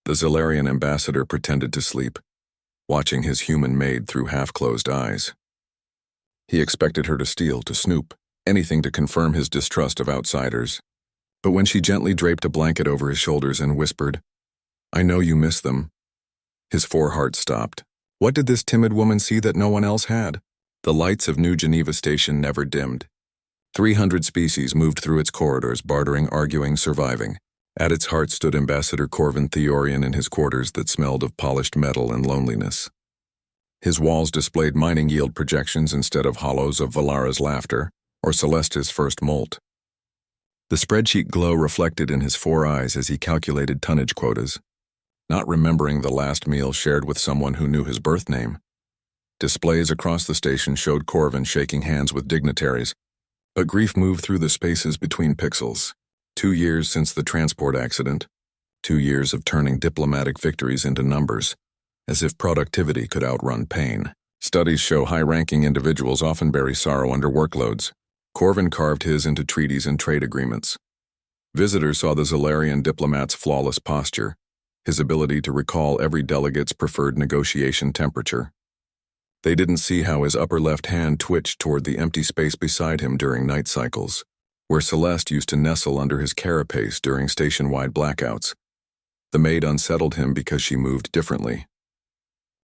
The Zalarian ambassador pretended to sleep, watching his human maid through half-closed eyes. He expected her to steal, to snoop, anything to confirm his distrust of outsiders. But when she gently draped a blanket over his shoulders and whispered, "I know you miss them," his foreheart stopped. What did this timid woman see that no one else had? The lights of New Geneva Station never dimmed. 300 species moved through its corridors, bartering, arguing, surviving. At its heart stood Ambassador Corvin Theorian in his quarters that smelled of polished metal and loneliness. His walls displayed mining yield projections instead of hollows of Valara's laughter or Celeste's first molt. The spreadsheet glow reflected in his 4 eyes as he calculated tonnage quotas, not remembering the last meal shared with someone who knew his birth name. Displays across the station showed Corvin shaking hands with dignitaries, but grief moved through the spaces between pixels. 2 years since the transport accident, 2 years of turning diplomatic victories into numbers, as if productivity could outrun pain. Studies show high-ranking individuals often bury sorrow under workloads. Corvin carved his into treaties and trade agreements. Visitors saw the Zalarian diplomat's flawless posture, his ability to recall every delegate's preferred negotiation temperature. They didn't see how his upper left hand twitched toward the empty space beside him during night cycles, where Celeste used to nestle under his carapace during station-wide blackouts. The maid unsettled him because she moved differently.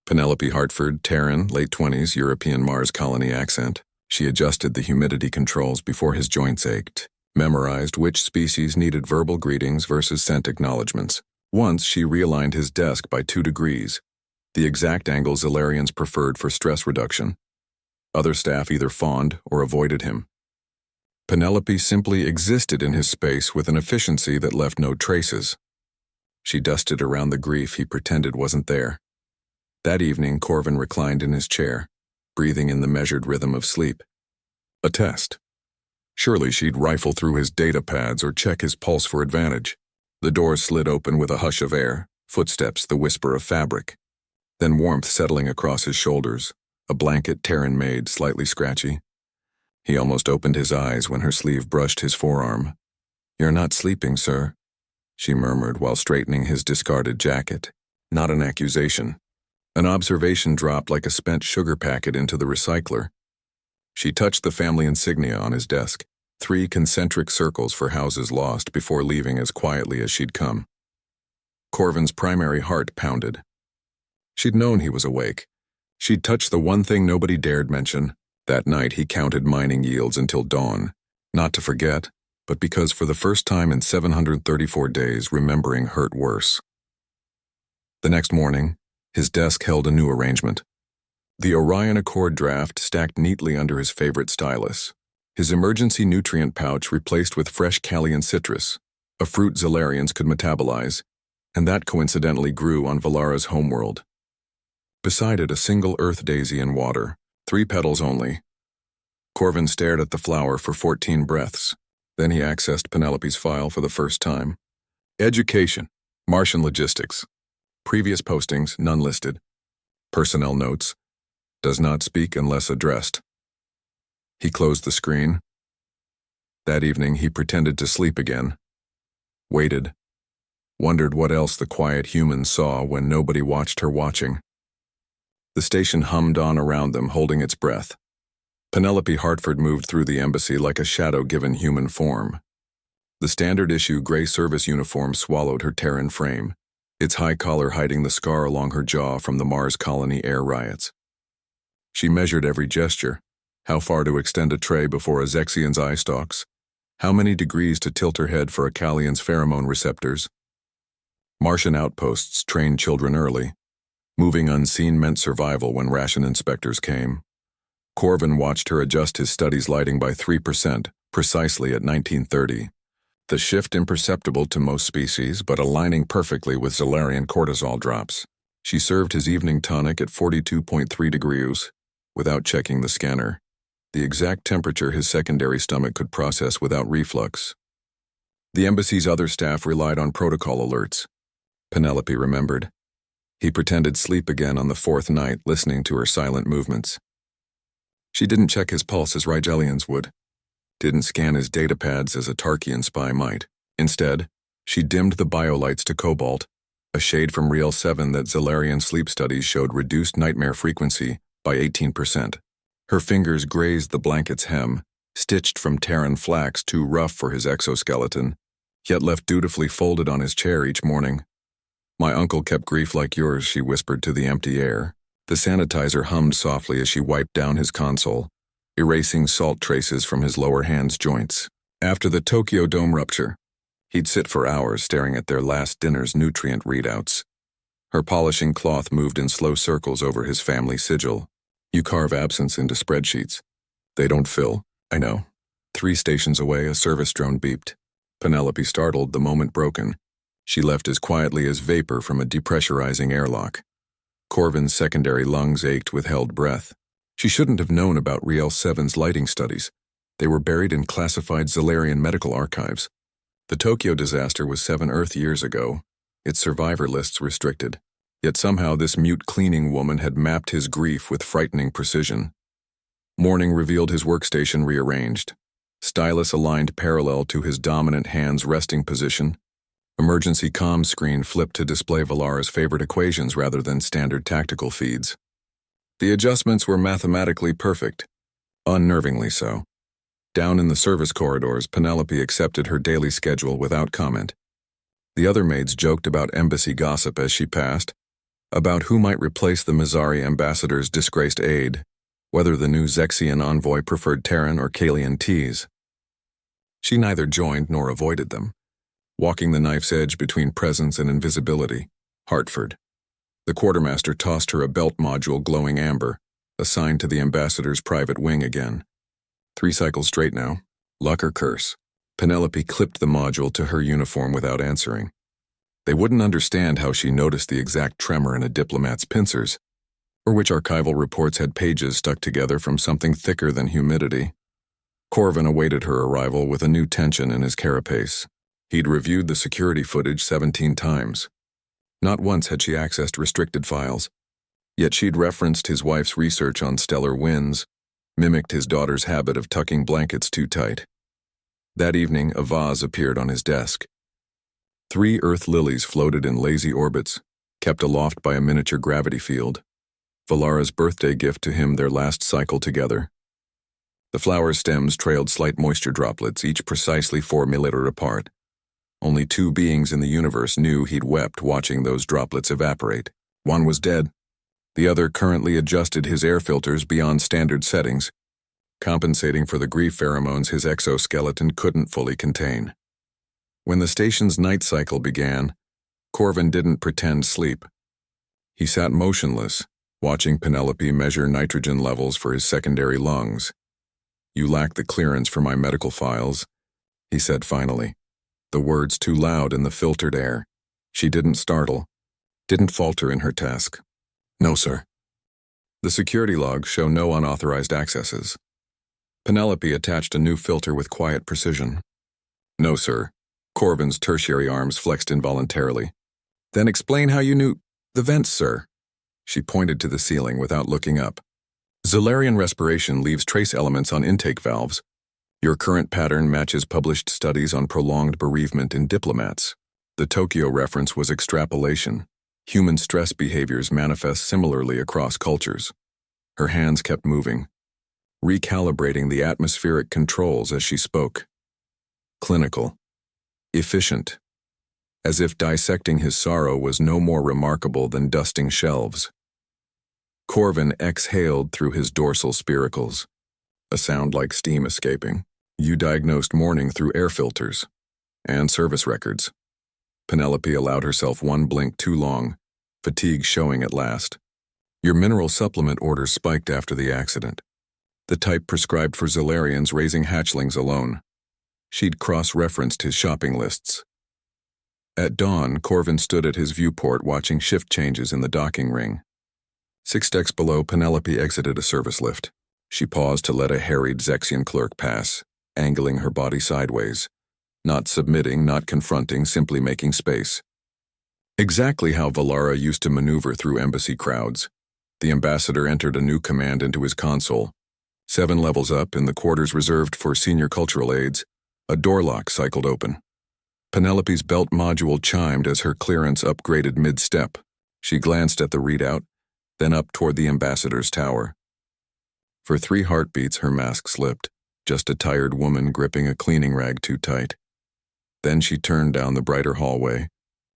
Penelope Hartford, Terran, late 20s, European Mars colony accent. She adjusted the humidity controls before his joints ached, memorized which species needed verbal greetings versus scent acknowledgments. Once she realigned his desk by 2 degrees, the exact angle Zalarians preferred for stress reduction. Other staff either fawned or avoided him. Penelope simply existed in his space with an efficiency that left no traces. She dusted around the grief he pretended wasn't there. That evening, Corvin reclined in his chair, breathing in the measured rhythm of sleep. A test. Surely she'd rifle through his data pads or check his pulse for advantage. The door slid open with a hush of air, footsteps, the whisper of fabric. Then warmth settling across his shoulders, a blanket Terran made, slightly scratchy. He almost opened his eyes when her sleeve brushed his forearm. "You're not sleeping, sir," she murmured while straightening his discarded jacket. Not an accusation. An observation dropped like a spent sugar packet into the recycler. She touched the family insignia on his desk, 3 concentric circles for houses lost before leaving as quietly as she'd come. Corvin's primary heart pounded. She'd known he was awake. She'd touched the one thing nobody dared mention. That night he counted mining yields until dawn, not to forget, but because for the first time in 734 days remembering hurt worse. The next morning, his desk held a new arrangement. The Orion Accord draft stacked neatly under his favorite stylus. His emergency nutrient pouch replaced with fresh Callian citrus, a fruit Zalarians could metabolize, and that coincidentally grew on Valara's homeworld. Beside it, a single earth daisy in water, 3 petals only. Corvin stared at the flower for 14 breaths. Then he accessed Penelope's file for the first time. Education, Martian logistics. Previous postings, none listed. Personnel notes. Does not speak unless addressed. He closed the screen. That evening, he pretended to sleep again. Waited. Wondered what else the quiet human saw when nobody watched her watching. The station hummed on around them, holding its breath. Penelope Hartford moved through the embassy like a shadow given human form. The standard-issue gray service uniform swallowed her Terran frame, its high collar hiding the scar along her jaw from the Mars colony air riots. She measured every gesture, how far to extend a tray before a Zexian's eye stalks, how many degrees to tilt her head for a Callian's pheromone receptors. Martian outposts trained children early. Moving unseen meant survival when ration inspectors came. Corvin watched her adjust his studies lighting by 3%, precisely at 1930. The shift imperceptible to most species, but aligning perfectly with Zalarian cortisol drops. She served his evening tonic at 42.3 degrees, without checking the scanner. The exact temperature his secondary stomach could process without reflux. The embassy's other staff relied on protocol alerts. Penelope remembered. He pretended sleep again on the 4th night, listening to her silent movements. She didn't check his pulse as Rigelians would. Didn't scan his data pads as a Tarkian spy might. Instead, she dimmed the biolights to cobalt, a shade from Real 7 that Zalarian sleep studies showed reduced nightmare frequency by 18%. Her fingers grazed the blanket's hem, stitched from Terran flax too rough for his exoskeleton, yet left dutifully folded on his chair each morning. "My uncle kept grief like yours," she whispered to the empty air. The sanitizer hummed softly as she wiped down his console, erasing salt traces from his lower hand's joints. After the Tokyo Dome rupture, he'd sit for hours staring at their last dinner's nutrient readouts. Her polishing cloth moved in slow circles over his family sigil. "You carve absence into spreadsheets. They don't fill." "I know." 3 stations away, a service drone beeped. Penelope startled, the moment broken. She left as quietly as vapor from a depressurizing airlock. Corvin's secondary lungs ached with held breath. She shouldn't have known about Riel 7's lighting studies. They were buried in classified Zalarian medical archives. The Tokyo disaster was 7 Earth years ago, its survivor lists restricted. Yet somehow this mute cleaning woman had mapped his grief with frightening precision. Morning revealed his workstation rearranged. Stylus aligned parallel to his dominant hand's resting position. Emergency comm screen flipped to display Valara's favorite equations rather than standard tactical feeds. The adjustments were mathematically perfect, unnervingly so. Down in the service corridors, Penelope accepted her daily schedule without comment. The other maids joked about embassy gossip as she passed, about who might replace the Mizari ambassador's disgraced aide, whether the new Zexian envoy preferred Terran or Kalian teas. She neither joined nor avoided them, walking the knife's edge between presence and invisibility. Hartford. The quartermaster tossed her a belt module glowing amber, assigned to the ambassador's private wing again. 3 cycles straight now. Luck or curse. Penelope clipped the module to her uniform without answering. They wouldn't understand how she noticed the exact tremor in a diplomat's pincers, or which archival reports had pages stuck together from something thicker than humidity. Corvin awaited her arrival with a new tension in his carapace. He'd reviewed the security footage 17 times. Not once had she accessed restricted files, yet she'd referenced his wife's research on stellar winds, mimicked his daughter's habit of tucking blankets too tight. That evening, a vase appeared on his desk. 3 earth lilies floated in lazy orbits, kept aloft by a miniature gravity field. Valara's birthday gift to him their last cycle together. The flower's stems trailed slight moisture droplets, each precisely 4 milliliter apart. Only 2 beings in the universe knew he'd wept watching those droplets evaporate. One was dead. The other currently adjusted his air filters beyond standard settings, compensating for the grief pheromones his exoskeleton couldn't fully contain. When the station's night cycle began, Corvin didn't pretend sleep. He sat motionless, watching Penelope measure nitrogen levels for his secondary lungs. "You lack the clearance for my medical files," he said finally, the words too loud in the filtered air. She didn't startle, didn't falter in her task. "No, sir." The security logs show no unauthorized accesses. Penelope attached a new filter with quiet precision. "No, sir." Corvin's tertiary arms flexed involuntarily. "Then explain how you knew—" "The vents, sir." She pointed to the ceiling without looking up. "Zalarian respiration leaves trace elements on intake valves. Your current pattern matches published studies on prolonged bereavement in diplomats." The Tokyo reference was extrapolation. Human stress behaviors manifest similarly across cultures. Her hands kept moving, recalibrating the atmospheric controls as she spoke. Clinical. Efficient. As if dissecting his sorrow was no more remarkable than dusting shelves. Corvin exhaled through his dorsal spiracles, a sound like steam escaping. "You diagnosed mourning through air filters and service records." Penelope allowed herself one blink too long, fatigue showing at last. "Your mineral supplement orders spiked after the accident. The type prescribed for Zalarians raising hatchlings alone." She'd cross-referenced his shopping lists. At dawn, Corvin stood at his viewport watching shift changes in the docking ring. 6 decks below, Penelope exited a service lift. She paused to let a harried Zexian clerk pass, angling her body sideways. Not submitting, not confronting, simply making space. Exactly how Valara used to maneuver through embassy crowds. The ambassador entered a new command into his console. 7 levels up, in the quarters reserved for senior cultural aides, a door lock cycled open. Penelope's belt module chimed as her clearance upgraded mid-step. She glanced at the readout, then up toward the ambassador's tower. For 3 heartbeats, her mask slipped, just a tired woman gripping a cleaning rag too tight. Then she turned down the brighter hallway,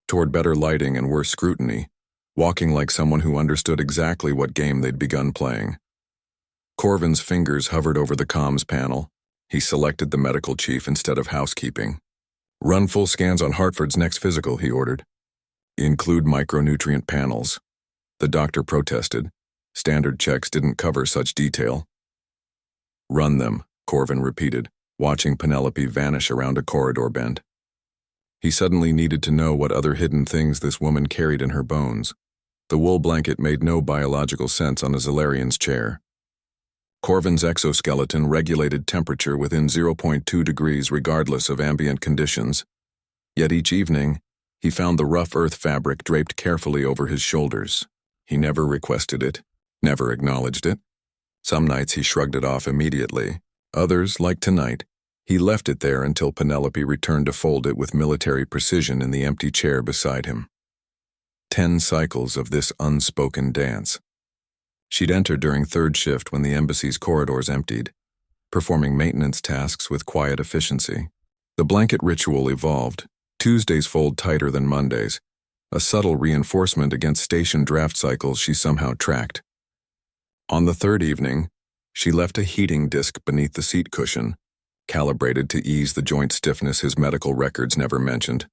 toward better lighting and worse scrutiny, walking like someone who understood exactly what game they'd begun playing. Corvin's fingers hovered over the comms panel. He selected the medical chief instead of housekeeping. "Run full scans on Hartford's next physical," he ordered. "Include micronutrient panels." The doctor protested. Standard checks didn't cover such detail. "Run them," Corvin repeated, watching Penelope vanish around a corridor bend. He suddenly needed to know what other hidden things this woman carried in her bones. The wool blanket made no biological sense on a Zalarian's chair. Corvin's exoskeleton regulated temperature within 0.2 degrees regardless of ambient conditions. Yet each evening, he found the rough earth fabric draped carefully over his shoulders. He never requested it, never acknowledged it. Some nights he shrugged it off immediately. Others, like tonight, he left it there until Penelope returned to fold it with military precision in the empty chair beside him. 10 cycles of this unspoken dance. She'd enter during 3rd shift when the embassy's corridors emptied, performing maintenance tasks with quiet efficiency. The blanket ritual evolved. Tuesdays fold tighter than Mondays, a subtle reinforcement against station draft cycles she somehow tracked. On the 3rd evening, she left a heating disc beneath the seat cushion, calibrated to ease the joint stiffness his medical records never mentioned.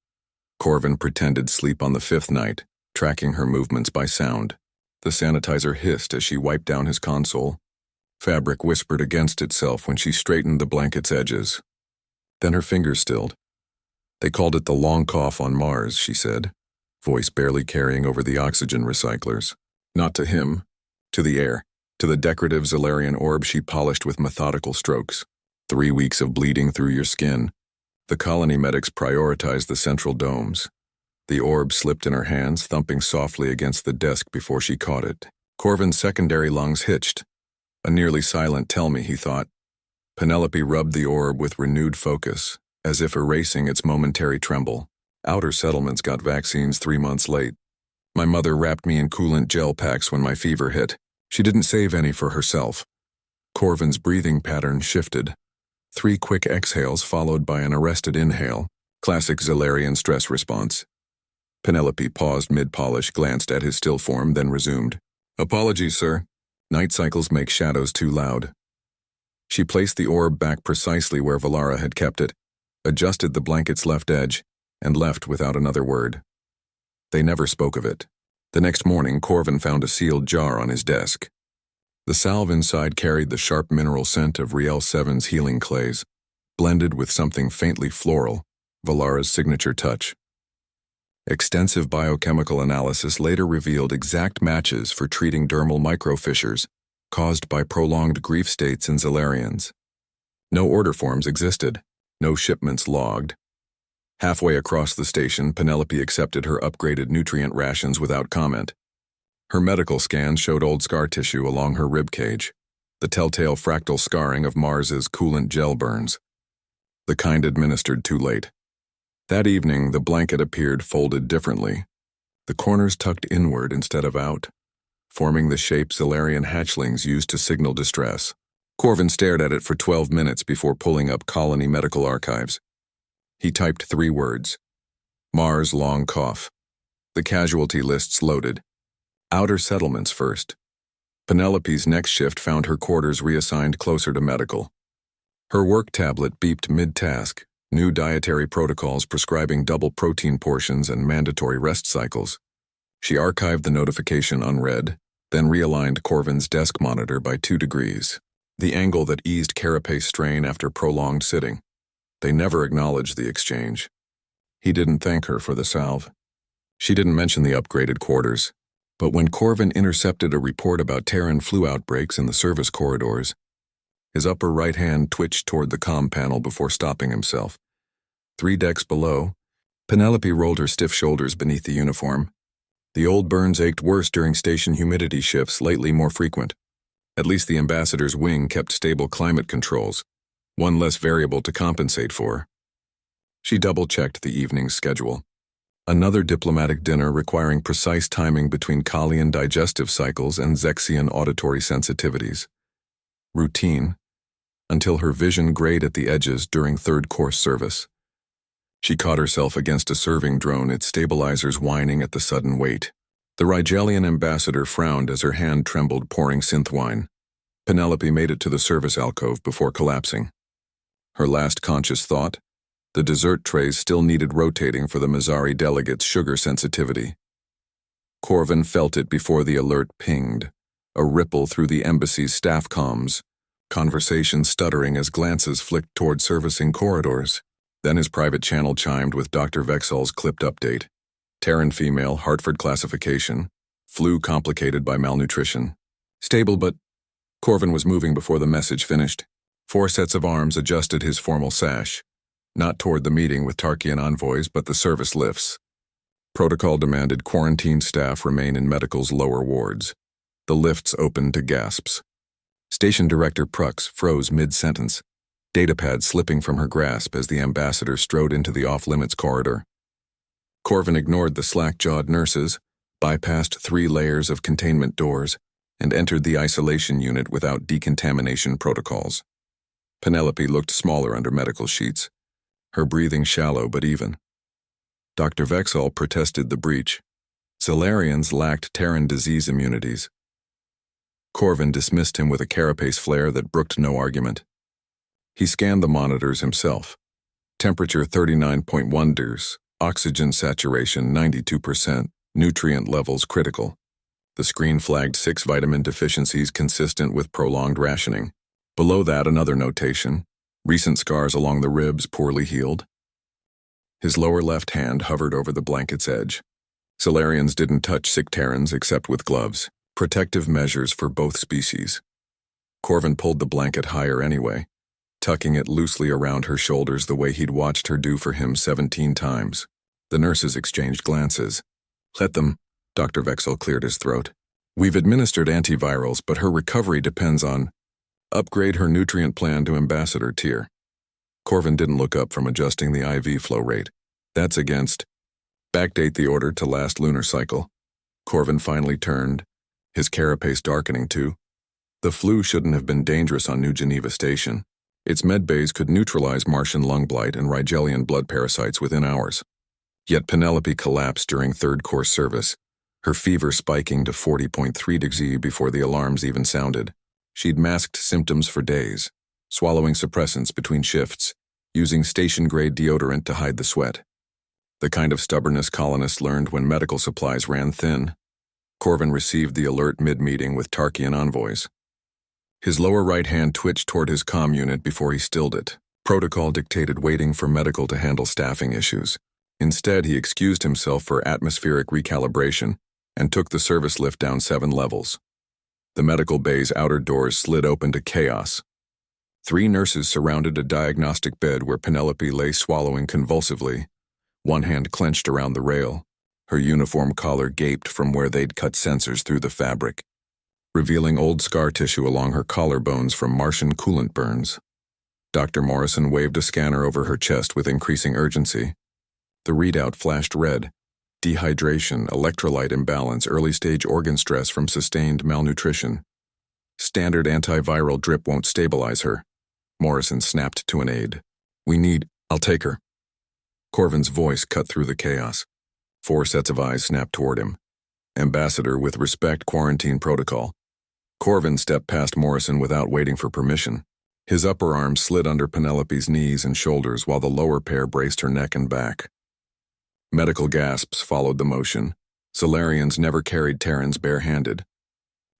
Corvin pretended sleep on the 5th night, tracking her movements by sound. The sanitizer hissed as she wiped down his console. Fabric whispered against itself when she straightened the blanket's edges. Then her fingers stilled. "They called it the long cough on Mars," she said, voice barely carrying over the oxygen recyclers. Not to him, to the air, to the decorative Zalarian orb she polished with methodical strokes. 3 weeks of bleeding through your skin. The colony medics prioritized the central domes. The orb slipped in her hands, thumping softly against the desk before she caught it. Corvin's secondary lungs hitched. A nearly silent "tell me," he thought. Penelope rubbed the orb with renewed focus, as if erasing its momentary tremble. "Outer settlements got vaccines 3 months late. My mother wrapped me in coolant gel packs when my fever hit. She didn't save any for herself." Corvin's breathing pattern shifted. 3 quick exhales followed by an arrested inhale. Classic Zalarian stress response. Penelope paused mid-polish, glanced at his still form, then resumed. "Apologies, sir. Night cycles make shadows too loud." She placed the orb back precisely where Valara had kept it, adjusted the blanket's left edge, and left without another word. They never spoke of it. The next morning, Corvin found a sealed jar on his desk. The salve inside carried the sharp mineral scent of Riel 7's healing clays, blended with something faintly floral, Valara's signature touch. Extensive biochemical analysis later revealed exact matches for treating dermal microfissures caused by prolonged grief states in Zalarians. No order forms existed, no shipments logged. Halfway across the station, Penelope accepted her upgraded nutrient rations without comment. Her medical scans showed old scar tissue along her rib cage, the telltale fractal scarring of Mars's coolant gel burns. The kind administered too late. That evening, the blanket appeared folded differently, the corners tucked inward instead of out, forming the shape Zalarian hatchlings used to signal distress. Corvin stared at it for 12 minutes before pulling up colony medical archives. He typed 3 words. Mars long cough. The casualty lists loaded. Outer settlements first. Penelope's next shift found her quarters reassigned closer to medical. Her work tablet beeped mid-task, new dietary protocols prescribing double protein portions and mandatory rest cycles. She archived the notification unread, then realigned Corvin's desk monitor by 2 degrees, the angle that eased carapace strain after prolonged sitting. They never acknowledged the exchange. He didn't thank her for the salve. She didn't mention the upgraded quarters. But when Corvin intercepted a report about Terran flu outbreaks in the service corridors, his upper right hand twitched toward the comm panel before stopping himself. 3 decks below, Penelope rolled her stiff shoulders beneath the uniform. The old burns ached worse during station humidity shifts, lately more frequent. At least the ambassador's wing kept stable climate controls, one less variable to compensate for. She double-checked the evening's schedule. Another diplomatic dinner requiring precise timing between Kalian digestive cycles and Zexian auditory sensitivities. Routine, until her vision grayed at the edges during third-course service. She caught herself against a serving drone, its stabilizers whining at the sudden weight. The Rigelian ambassador frowned as her hand trembled, pouring synth wine. Penelope made it to the service alcove before collapsing. Her last conscious thought? The dessert trays still needed rotating for the Mazzari delegate's sugar sensitivity. Corvin felt it before the alert pinged, a ripple through the embassy's staff comms, conversation stuttering as glances flicked toward servicing corridors. Then his private channel chimed with Dr. Vexel's clipped update. Terran female, Hartford classification, flu complicated by malnutrition. Stable but... Corvin was moving before the message finished. 4 sets of arms adjusted his formal sash. Not toward the meeting with Tarkian envoys, but the service lifts. Protocol demanded quarantined staff remain in medical's lower wards. The lifts opened to gasps. Station Director Prux froze mid-sentence, datapad slipping from her grasp as the ambassador strode into the off-limits corridor. Corvin ignored the slack-jawed nurses, bypassed 3 layers of containment doors, and entered the isolation unit without decontamination protocols. Penelope looked smaller under medical sheets, her breathing shallow but even. Dr. Vexel protested the breach. Solarians lacked Terran disease immunities. Corvin dismissed him with a carapace flare that brooked no argument. He scanned the monitors himself. Temperature 39.1 degrees, oxygen saturation 92%, nutrient levels critical. The screen flagged 6 vitamin deficiencies consistent with prolonged rationing. Below that, another notation. Recent scars along the ribs poorly healed. His lower left hand hovered over the blanket's edge. Solarians didn't touch sick Terrans except with gloves, protective measures for both species. Corvin pulled the blanket higher anyway, tucking it loosely around her shoulders the way he'd watched her do for him 17 times. The nurses exchanged glances. Let them, Dr. Vexel cleared his throat. We've administered antivirals, but her recovery depends on... Upgrade her nutrient plan to ambassador tier. Corvin didn't look up from adjusting the IV flow rate. That's against. Backdate the order to last lunar cycle. Corvin finally turned, his carapace darkening too. The flu shouldn't have been dangerous on New Geneva Station. Its medbays could neutralize Martian lung blight and Rigelian blood parasites within hours. Yet Penelope collapsed during third-course service, her fever spiking to 40.3 degrees before the alarms even sounded. She'd masked symptoms for days, swallowing suppressants between shifts, using station-grade deodorant to hide the sweat. The kind of stubbornness colonists learned when medical supplies ran thin. Corvin received the alert mid-meeting with Tarkian envoys. His lower right hand twitched toward his comm unit before he stilled it. Protocol dictated waiting for medical to handle staffing issues. Instead, he excused himself for atmospheric recalibration and took the service lift down 7 levels. The medical bay's outer doors slid open to chaos. 3 nurses surrounded a diagnostic bed where Penelope lay swallowing convulsively, one hand clenched around the rail. Her uniform collar gaped from where they'd cut sensors through the fabric, revealing old scar tissue along her collarbones from Martian coolant burns. Dr. Morrison waved a scanner over her chest with increasing urgency. The readout flashed red. Dehydration, electrolyte imbalance, early-stage organ stress from sustained malnutrition. Standard antiviral drip won't stabilize her. Morrison snapped to an aide. I'll take her. Corvin's voice cut through the chaos. 4 sets of eyes snapped toward him. Ambassador with respect quarantine protocol. Corvin stepped past Morrison without waiting for permission. His upper arm slid under Penelope's knees and shoulders while the lower pair braced her neck and back. Medical gasps followed the motion. Solarians never carried Terrans barehanded.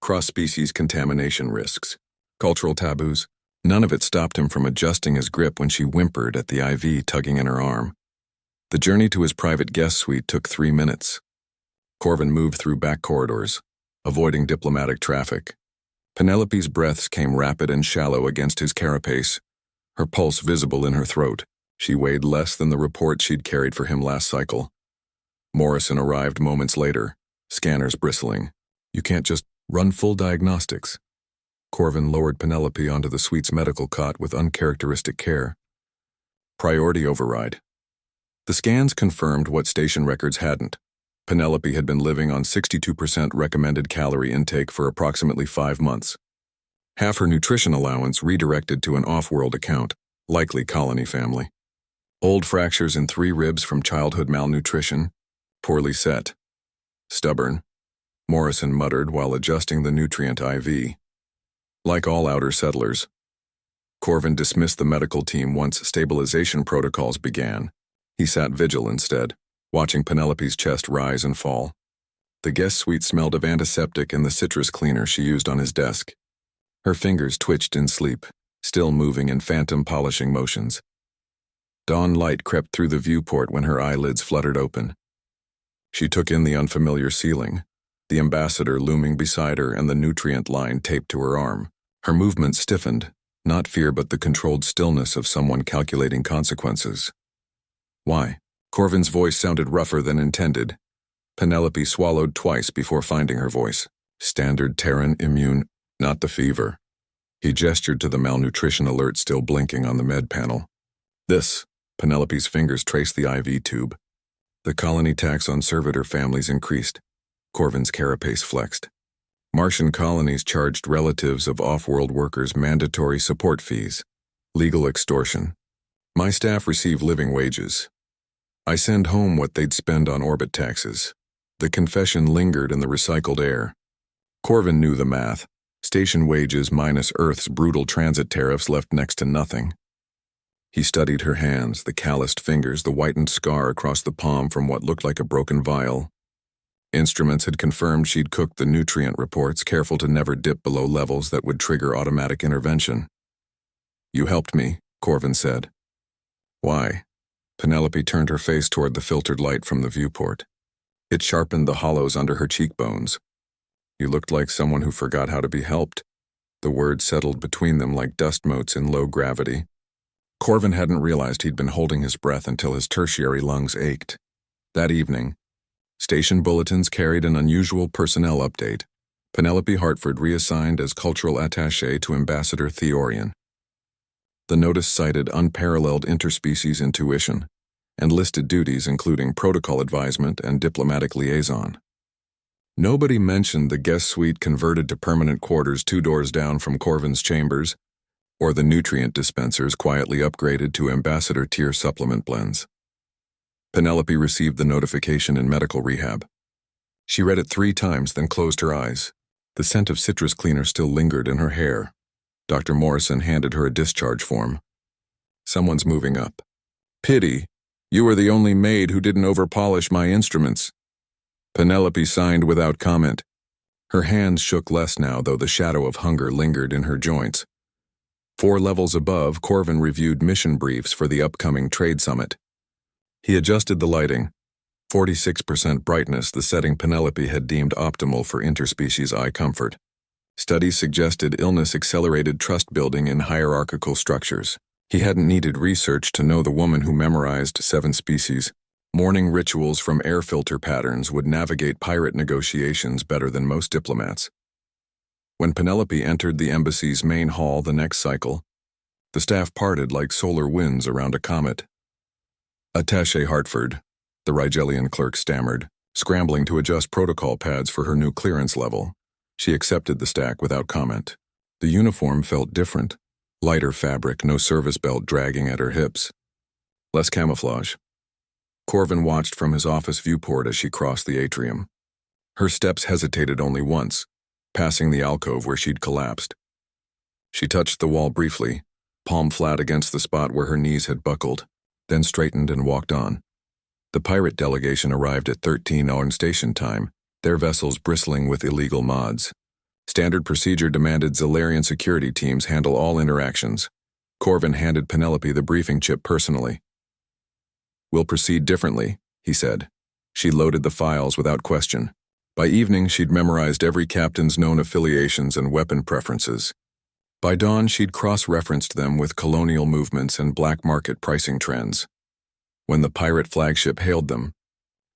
Cross-species contamination risks. Cultural taboos. None of it stopped him from adjusting his grip when she whimpered at the IV tugging in her arm. The journey to his private guest suite took 3 minutes. Corvin moved through back corridors, avoiding diplomatic traffic. Penelope's breaths came rapid and shallow against his carapace, her pulse visible in her throat. She weighed less than the report she'd carried for him last cycle. Morrison arrived moments later, scanners bristling. You can't just run full diagnostics. Corvin lowered Penelope onto the suite's medical cot with uncharacteristic care. Priority override. The scans confirmed what station records hadn't. Penelope had been living on 62% recommended calorie intake for approximately 5 months. Half her nutrition allowance redirected to an off-world account, likely colony family. Old fractures in 3 ribs from childhood malnutrition, poorly set. Stubborn, Morrison muttered while adjusting the nutrient IV. Like all outer settlers, Corvin dismissed the medical team once stabilization protocols began. He sat vigil instead, watching Penelope's chest rise and fall. The guest suite smelled of antiseptic and the citrus cleaner she used on his desk. Her fingers twitched in sleep, still moving in phantom polishing motions. Dawn light crept through the viewport when her eyelids fluttered open. She took in the unfamiliar ceiling, the ambassador looming beside her and the nutrient line taped to her arm. Her movements stiffened, not fear but the controlled stillness of someone calculating consequences. Why? Corvin's voice sounded rougher than intended. Penelope swallowed twice before finding her voice. Standard Terran immune, not the fever. He gestured to the malnutrition alert still blinking on the med panel. This, Penelope's fingers traced the IV tube. The colony tax on servitor families increased. Corvin's carapace flexed. Martian colonies charged relatives of off-world workers mandatory support fees. Legal extortion. My staff receive living wages. I send home what they'd spend on orbit taxes. The confession lingered in the recycled air. Corvin knew the math. Station wages minus Earth's brutal transit tariffs left next to nothing. He studied her hands, the calloused fingers, the whitened scar across the palm from what looked like a broken vial. Instruments had confirmed she'd cooked the nutrient reports, careful to never dip below levels that would trigger automatic intervention. You helped me, Corvin said. Why? Penelope turned her face toward the filtered light from the viewport. It sharpened the hollows under her cheekbones. You looked like someone who forgot how to be helped. The words settled between them like dust motes in low gravity. Corvin hadn't realized he'd been holding his breath until his tertiary lungs ached. That evening, station bulletins carried an unusual personnel update. Penelope Hartford reassigned as cultural attaché to Ambassador Theorian. The notice cited unparalleled interspecies intuition and listed duties including protocol advisement and diplomatic liaison. Nobody mentioned the guest suite converted to permanent quarters 2 doors down from Corvin's chambers, or the nutrient dispensers quietly upgraded to ambassador-tier supplement blends. Penelope received the notification in medical rehab. She read it 3 times, then closed her eyes. The scent of citrus cleaner still lingered in her hair. Dr. Morrison handed her a discharge form. Someone's moving up. Pity. You were the only maid who didn't overpolish my instruments. Penelope signed without comment. Her hands shook less now, though the shadow of hunger lingered in her joints. 4 levels above, Corvin reviewed mission briefs for the upcoming trade summit. He adjusted the lighting. 46% brightness, the setting Penelope had deemed optimal for interspecies eye comfort. Studies suggested illness accelerated trust building in hierarchical structures. He hadn't needed research to know the woman who memorized 7 species. Morning rituals from air filter patterns would navigate pirate negotiations better than most diplomats. When Penelope entered the embassy's main hall the next cycle, the staff parted like solar winds around a comet. Attaché Hartford, the Rigelian clerk stammered, scrambling to adjust protocol pads for her new clearance level. She accepted the stack without comment. The uniform felt different. Lighter fabric, no service belt dragging at her hips. Less camouflage. Corvin watched from his office viewport as she crossed the atrium. Her steps hesitated only once, passing the alcove where she'd collapsed. She touched the wall briefly, palm flat against the spot where her knees had buckled, then straightened and walked on. The pirate delegation arrived at 13 on station time, their vessels bristling with illegal mods. Standard procedure demanded Zalarian security teams handle all interactions. Corvin handed Penelope the briefing chip personally. We'll proceed differently, he said. She loaded the files without question. By evening, she'd memorized every captain's known affiliations and weapon preferences. By dawn, she'd cross-referenced them with colonial movements and black market pricing trends. When the pirate flagship hailed them,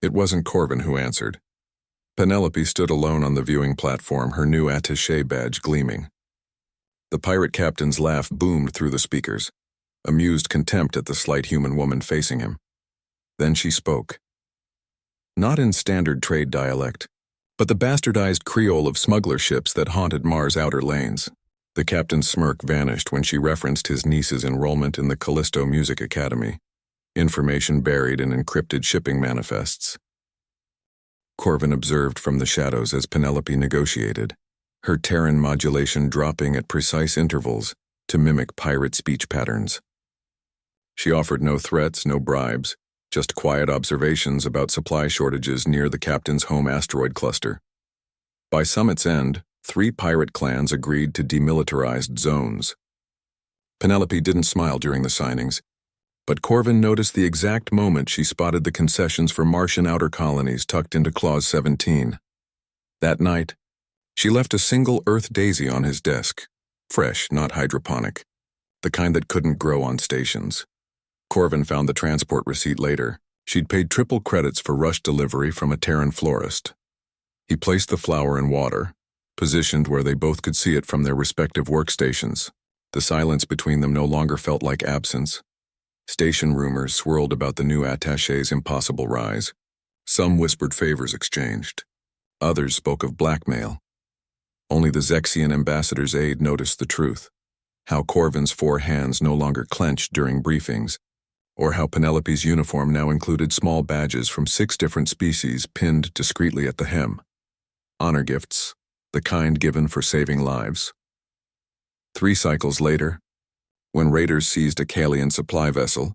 it wasn't Corvin who answered. Penelope stood alone on the viewing platform, her new attaché badge gleaming. The pirate captain's laugh boomed through the speakers, amused contempt at the slight human woman facing him. Then she spoke. Not in standard trade dialect, but the bastardized Creole of smuggler ships that haunted Mars' outer lanes. The captain's smirk vanished when she referenced his niece's enrollment in the Callisto Music Academy, information buried in encrypted shipping manifests. Corvin observed from the shadows as Penelope negotiated, her Terran modulation dropping at precise intervals to mimic pirate speech patterns. She offered no threats, no bribes, just quiet observations about supply shortages near the captain's home asteroid cluster. By summit's end, 3 pirate clans agreed to demilitarized zones. Penelope didn't smile during the signings, but Corvin noticed the exact moment she spotted the concessions for Martian outer colonies tucked into Clause 17. That night, she left a single Earth daisy on his desk, fresh, not hydroponic, the kind that couldn't grow on stations. Corvin found the transport receipt later. She'd paid triple credits for rush delivery from a Terran florist. He placed the flower in water, positioned where they both could see it from their respective workstations. The silence between them no longer felt like absence. Station rumors swirled about the new attaché's impossible rise. Some whispered favors exchanged. Others spoke of blackmail. Only the Zexian ambassador's aide noticed the truth. How Corvin's 4 hands no longer clenched during briefings, or how Penelope's uniform now included small badges from 6 different species pinned discreetly at the hem. Honor gifts, the kind given for saving lives. 3 cycles later, when raiders seized a Kalian supply vessel,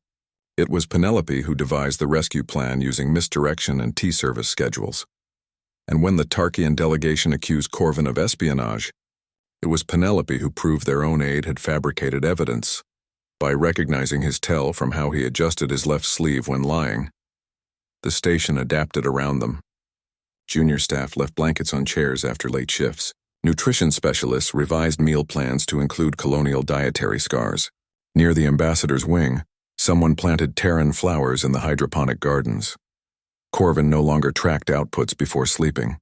it was Penelope who devised the rescue plan using misdirection and T-service schedules. And when the Tarkian delegation accused Corvin of espionage, it was Penelope who proved their own aide had fabricated evidence by recognizing his tell from how he adjusted his left sleeve when lying. The station adapted around them. Junior staff left blankets on chairs after late shifts. Nutrition specialists revised meal plans to include colonial dietary scars. Near the ambassador's wing, someone planted Terran flowers in the hydroponic gardens. Corvin no longer tracked outputs before sleeping.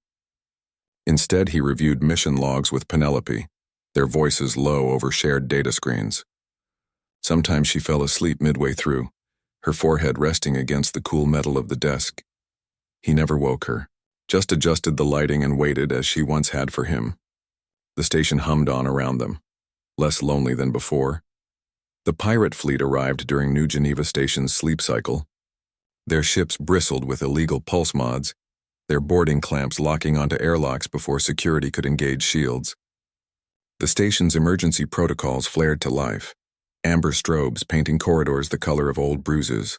Instead, he reviewed mission logs with Penelope, their voices low over shared data screens. Sometimes she fell asleep midway through, her forehead resting against the cool metal of the desk. He never woke her, just adjusted the lighting and waited as she once had for him. The station hummed on around them, less lonely than before. The pirate fleet arrived during New Geneva Station's sleep cycle. Their ships bristled with illegal pulse mods, their boarding clamps locking onto airlocks before security could engage shields. The station's emergency protocols flared to life, amber strobes painting corridors the color of old bruises,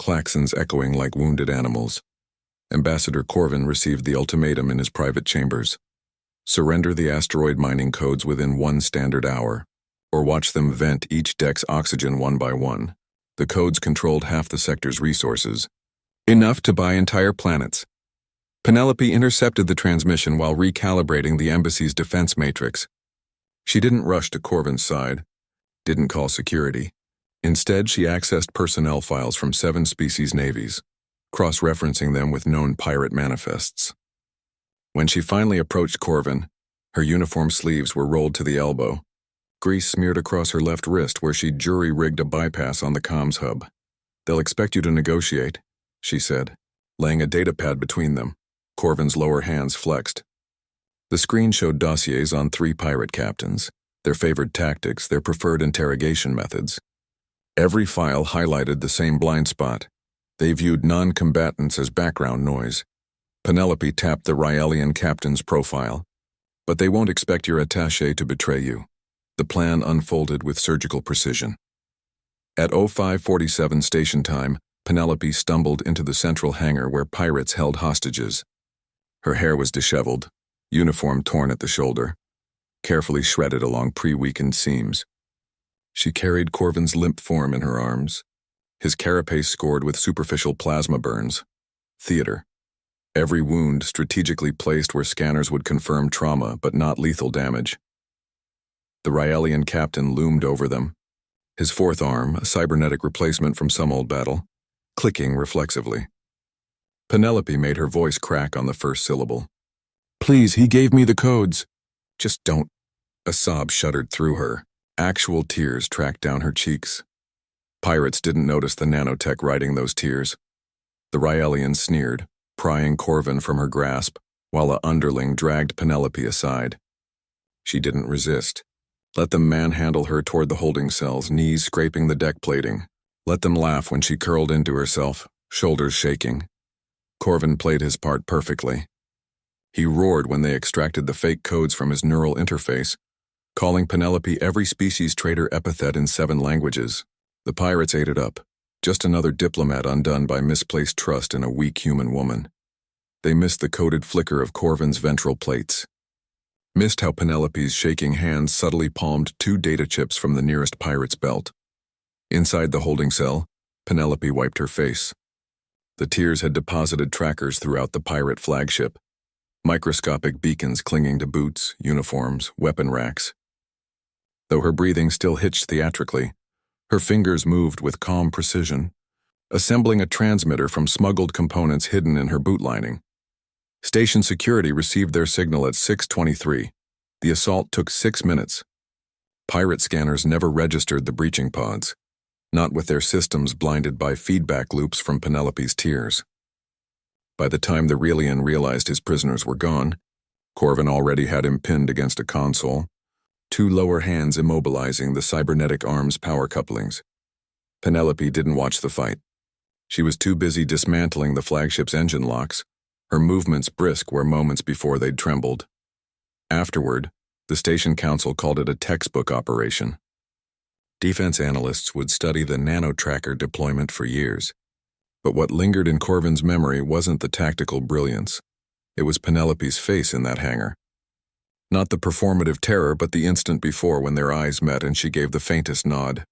klaxons echoing like wounded animals. Ambassador Corvin received the ultimatum in his private chambers. Surrender the asteroid mining codes within 1 standard hour, or watch them vent each deck's oxygen one by one. The codes controlled half the sector's resources, enough to buy entire planets. Penelope intercepted the transmission while recalibrating the embassy's defense matrix. She didn't rush to Corvin's side, didn't call security. Instead, she accessed personnel files from 7 species navies, cross-referencing them with known pirate manifests. When she finally approached Corvin, her uniform sleeves were rolled to the elbow, grease smeared across her left wrist where she'd jury-rigged a bypass on the comms hub. "They'll expect you to negotiate," she said, laying a datapad between them. Corvin's lower hands flexed. The screen showed dossiers on 3 pirate captains, their favored tactics, their preferred interrogation methods. Every file highlighted the same blind spot. They viewed non-combatants as background noise. Penelope tapped the Ryalian captain's profile. "But they won't expect your attaché to betray you." The plan unfolded with surgical precision. At 0547 station time, Penelope stumbled into the central hangar where pirates held hostages. Her hair was disheveled, uniform torn at the shoulder, carefully shredded along pre-weakened seams. She carried Corvin's limp form in her arms, his carapace scored with superficial plasma burns. Theater. Every wound strategically placed where scanners would confirm trauma but not lethal damage. The Ryalian captain loomed over them, his 4th arm, a cybernetic replacement from some old battle, clicking reflexively. Penelope made her voice crack on the first syllable. "Please, he gave me the codes." "Just don't." A sob shuddered through her. Actual tears tracked down her cheeks. Pirates didn't notice the nanotech writing those tears. The Ryelian sneered, prying Corvin from her grasp, while a underling dragged Penelope aside. She didn't resist. Let them manhandle her toward the holding cells, knees scraping the deck plating. Let them laugh when she curled into herself, shoulders shaking. Corvin played his part perfectly. He roared when they extracted the fake codes from his neural interface, calling Penelope every species traitor epithet in 7 languages. The pirates ate it up. Just another diplomat undone by misplaced trust in a weak human woman. They missed the coded flicker of Corvin's ventral plates. Missed how Penelope's shaking hands subtly palmed 2 data chips from the nearest pirate's belt. Inside the holding cell, Penelope wiped her face. The tears had deposited trackers throughout the pirate flagship, microscopic beacons clinging to boots, uniforms, weapon racks. Though her breathing still hitched theatrically, her fingers moved with calm precision, assembling a transmitter from smuggled components hidden in her boot lining. Station security received their signal at 6:23. The assault took 6 minutes. Pirate scanners never registered the breaching pods, not with their systems blinded by feedback loops from Penelope's tears. By the time the Ryelian realized his prisoners were gone, Corvin already had him pinned against a console, 2 lower hands immobilizing the cybernetic arm's power couplings. Penelope didn't watch the fight. She was too busy dismantling the flagship's engine locks, her movements brisk where moments before they'd trembled. Afterward, the station council called it a textbook operation. Defense analysts would study the nano-tracker deployment for years, but what lingered in Corvin's memory wasn't the tactical brilliance. It was Penelope's face in that hangar. Not the performative terror, but the instant before when their eyes met and she gave the faintest nod.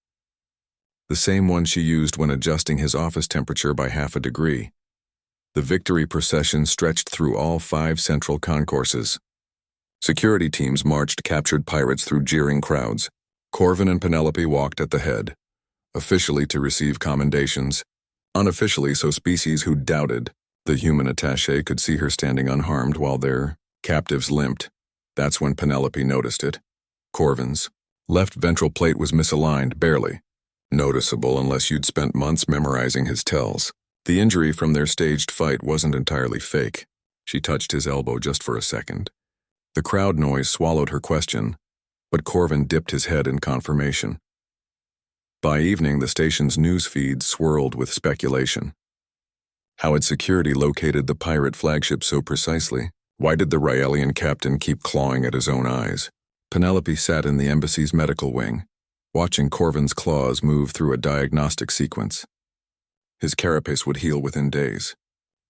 The same one she used when adjusting his office temperature by half a degree. The victory procession stretched through all 5 central concourses. Security teams marched captured pirates through jeering crowds. Corvin and Penelope walked at the head, officially to receive commendations, unofficially so species who doubted the human attaché could see her standing unharmed while their captives limped. That's when Penelope noticed it. Corvin's left ventral plate was misaligned, barely noticeable unless you'd spent months memorizing his tells. The injury from their staged fight wasn't entirely fake. She touched his elbow just for a second. The crowd noise swallowed her question, but Corvin dipped his head in confirmation. By evening, the station's news feed swirled with speculation. How had security located the pirate flagship so precisely? Why did the Ryelian captain keep clawing at his own eyes? Penelope sat in the embassy's medical wing, watching Corvin's claws move through a diagnostic sequence. His carapace would heal within days.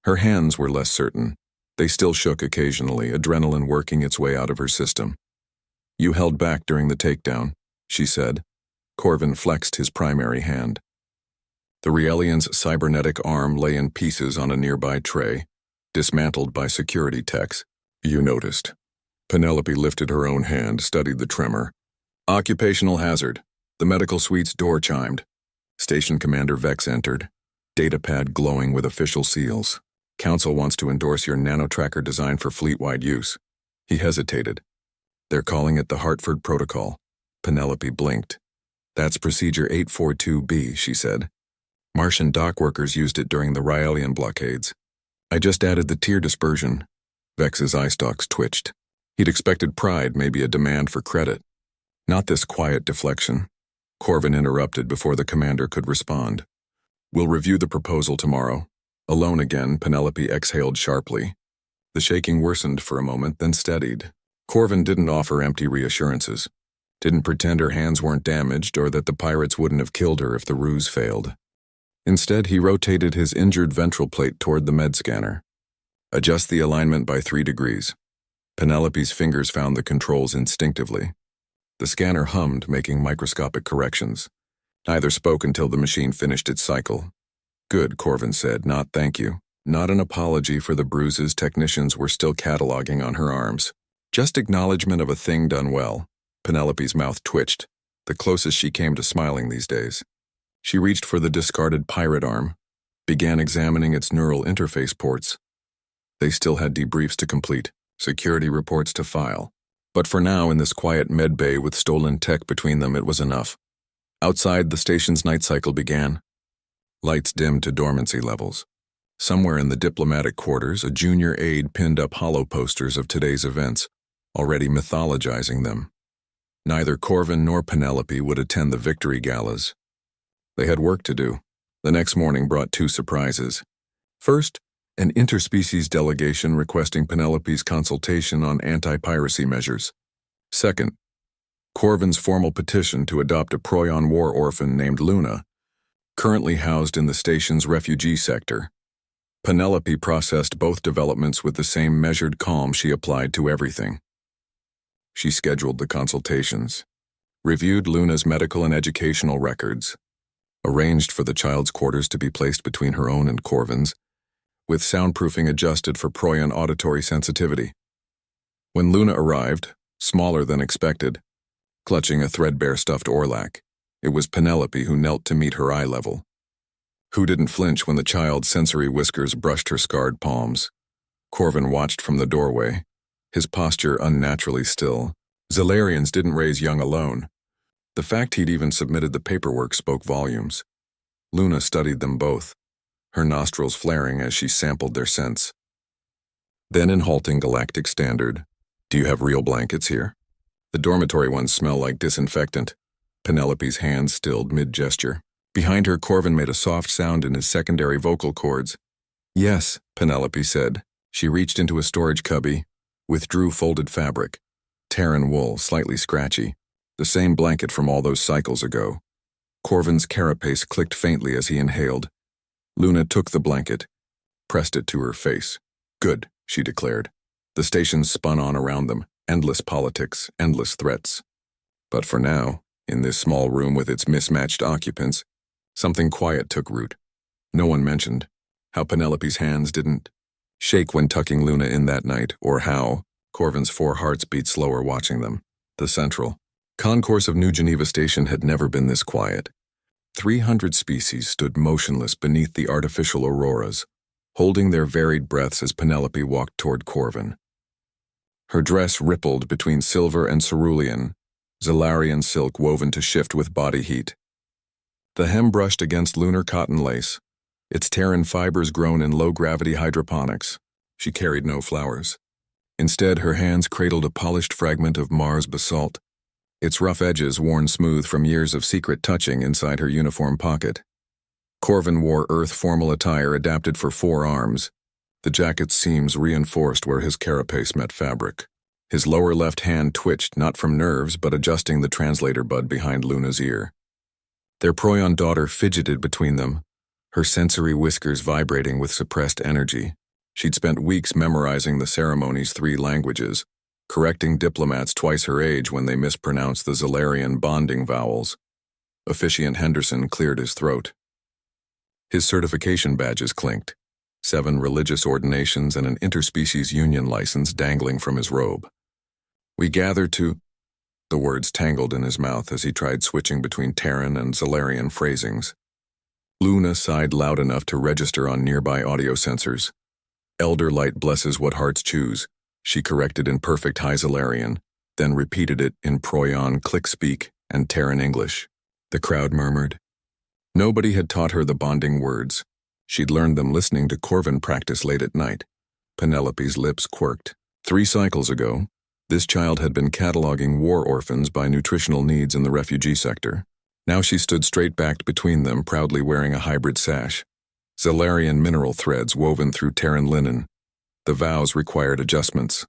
Her hands were less certain. They still shook occasionally, adrenaline working its way out of her system. "You held back during the takedown," she said. Corvin flexed his primary hand. The Ryelian's cybernetic arm lay in pieces on a nearby tray, dismantled by security techs. "You noticed." Penelope lifted her own hand, studied the tremor. "Occupational hazard." The medical suite's door chimed. Station Commander Vex entered, datapad glowing with official seals. "Council wants to endorse your nano-tracker design for fleet-wide use." He hesitated. "They're calling it the Hartford Protocol." Penelope blinked. "That's Procedure 842B, she said. "Martian dock workers used it during the Ryelian blockades. I just added the tear dispersion." Vex's eye stalks twitched. He'd expected pride, maybe a demand for credit. Not this quiet deflection. Corvin interrupted before the commander could respond. "We'll review the proposal tomorrow." Alone again, Penelope exhaled sharply. The shaking worsened for a moment, then steadied. Corvin didn't offer empty reassurances. Didn't pretend her hands weren't damaged or that the pirates wouldn't have killed her if the ruse failed. Instead, he rotated his injured ventral plate toward the med scanner. "Adjust the alignment by 3 degrees. Penelope's fingers found the controls instinctively. The scanner hummed, making microscopic corrections. Neither spoke until the machine finished its cycle. "Good," Corvin said, "not thank you." Not an apology for the bruises technicians were still cataloging on her arms. Just acknowledgement of a thing done well. Penelope's mouth twitched, the closest she came to smiling these days. She reached for the discarded pirate arm, began examining its neural interface ports. They still had debriefs to complete, security reports to file. But for now, in this quiet med bay with stolen tech between them, it was enough. Outside, the station's night cycle began. Lights dimmed to dormancy levels. Somewhere in the diplomatic quarters, a junior aide pinned up hollow posters of today's events, already mythologizing them. Neither Corvin nor Penelope would attend the victory galas. They had work to do. The next morning brought two surprises. First, an interspecies delegation requesting Penelope's consultation on anti-piracy measures. Second, Corvin's formal petition to adopt a Proyon war orphan named Luna, currently housed in the station's refugee sector. Penelope processed both developments with the same measured calm she applied to everything. She scheduled the consultations, reviewed Luna's medical and educational records, arranged for the child's quarters to be placed between her own and Corvin's, with soundproofing adjusted for Proyon auditory sensitivity. When Luna arrived, smaller than expected, clutching a threadbare stuffed Orlac, it was Penelope who knelt to meet her eye level. Who didn't flinch when the child's sensory whiskers brushed her scarred palms? Corvin watched from the doorway, his posture unnaturally still. Zalarians didn't raise young alone. The fact he'd even submitted the paperwork spoke volumes. Luna studied them both, her nostrils flaring as she sampled their scents. Then in halting galactic standard, "Do you have real blankets here? The dormitory ones smell like disinfectant." Penelope's hands stilled mid-gesture. Behind her, Corvin made a soft sound in his secondary vocal cords. "Yes," Penelope said. She reached into a storage cubby, withdrew folded fabric, Terran wool, slightly scratchy, the same blanket from all those cycles ago. Corvin's carapace clicked faintly as he inhaled. Luna took the blanket, pressed it to her face. "Good," she declared. The station spun on around them, endless politics, endless threats. But for now, in this small room with its mismatched occupants, something quiet took root. No one mentioned how Penelope's hands didn't shake when tucking Luna in that night, or how Corvin's 4 hearts beat slower watching them. The central concourse of New Geneva Station had never been this quiet. 300 species stood motionless beneath the artificial auroras, holding their varied breaths as Penelope walked toward Corvin. Her dress rippled between silver and cerulean, Zalarian silk woven to shift with body heat. The hem brushed against lunar cotton lace, its Terran fibers grown in low-gravity hydroponics. She carried no flowers. Instead, her hands cradled a polished fragment of Mars basalt, its rough edges worn smooth from years of secret touching inside her uniform pocket. Corvin wore Earth formal attire adapted for 4 arms, the jacket's seams reinforced where his carapace met fabric. His lower left hand twitched not from nerves but adjusting the translator bud behind Luna's ear. Their Proyon daughter fidgeted between them, her sensory whiskers vibrating with suppressed energy. She'd spent weeks memorizing the ceremony's 3 languages, correcting diplomats twice her age when they mispronounced the Zalarian bonding vowels. Officiant Henderson cleared his throat. His certification badges clinked, 7 religious ordinations and an interspecies union license dangling from his robe. "We gather to..." The words tangled in his mouth as he tried switching between Terran and Zalarian phrasings. Luna sighed loud enough to register on nearby audio sensors. "Elder light blesses what hearts choose," she corrected in perfect High Zalarian, then repeated it in Proyon click-speak and Terran English. The crowd murmured. Nobody had taught her the bonding words. She'd learned them listening to Corvin practice late at night. Penelope's lips quirked. 3 cycles ago, this child had been cataloging war orphans by nutritional needs in the refugee sector. Now she stood straight-backed between them, proudly wearing a hybrid sash. Zalarian mineral threads woven through Terran linen. The vows required adjustments.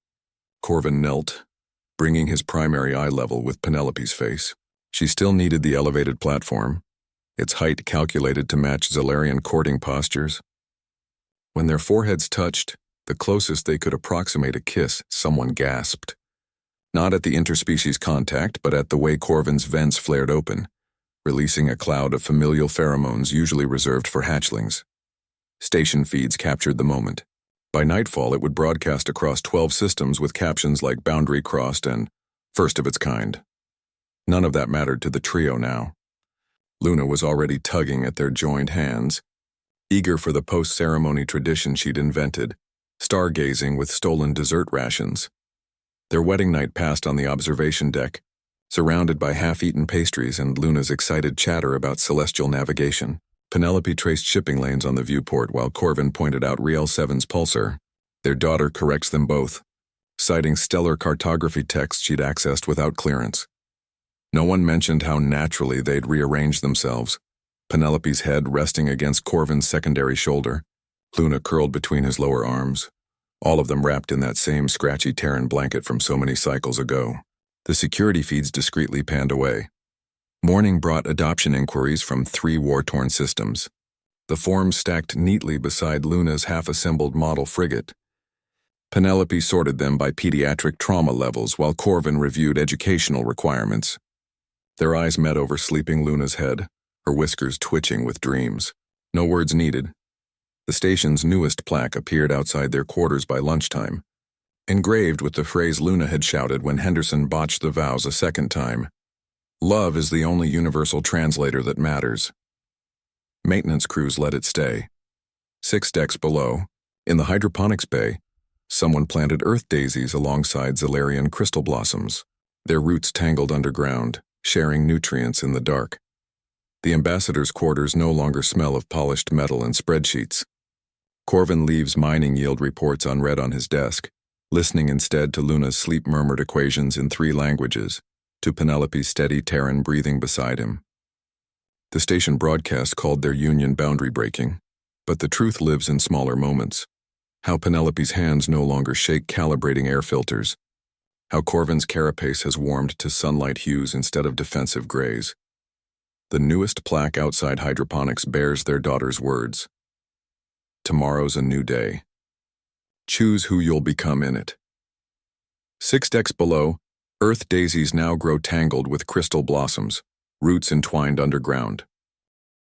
Corvin knelt, bringing his primary eye level with Penelope's face. She still needed the elevated platform, its height calculated to match Zalarian courting postures. When their foreheads touched, the closest they could approximate a kiss, someone gasped. Not at the interspecies contact, but at the way Corvin's vents flared open, releasing a cloud of familial pheromones usually reserved for hatchlings. Station feeds captured the moment. By nightfall, it would broadcast across 12 systems with captions like "boundary crossed" and "first of its kind." None of that mattered to the trio now. Luna was already tugging at their joined hands, eager for the post-ceremony tradition she'd invented, stargazing with stolen dessert rations. Their wedding night passed on the observation deck, surrounded by half-eaten pastries and Luna's excited chatter about celestial navigation. Penelope traced shipping lanes on the viewport while Corvin pointed out Riel 7's pulsar. Their daughter corrects them both, citing stellar cartography text she'd accessed without clearance. No one mentioned how naturally they'd rearranged themselves, Penelope's head resting against Corvin's secondary shoulder, Luna curled between his lower arms, all of them wrapped in that same scratchy Terran blanket from so many cycles ago. The security feeds discreetly panned away. Morning brought adoption inquiries from 3 war-torn systems. The forms stacked neatly beside Luna's half-assembled model frigate. Penelope sorted them by pediatric trauma levels while Corvin reviewed educational requirements. Their eyes met over sleeping Luna's head, her whiskers twitching with dreams. No words needed. The station's newest plaque appeared outside their quarters by lunchtime, engraved with the phrase Luna had shouted when Henderson botched the vows a second time. Love is the only universal translator that matters. Maintenance crews let it stay. 6 decks below, in the hydroponics bay, someone planted earth daisies alongside Zalarian crystal blossoms, their roots tangled underground, sharing nutrients in the dark. The ambassador's quarters no longer smell of polished metal and spreadsheets. Corvin leaves mining yield reports unread on his desk, listening instead to Luna's sleep-murmured equations in 3 languages, to Penelope's steady Terran breathing beside him. The station broadcast called their union boundary breaking, but the truth lives in smaller moments. How Penelope's hands no longer shake calibrating air filters. How Corvin's carapace has warmed to sunlight hues instead of defensive grays. The newest plaque outside hydroponics bears their daughter's words. Tomorrow's a new day. Choose who you'll become in it. 6 decks below, earth daisies now grow tangled with crystal blossoms, roots entwined underground.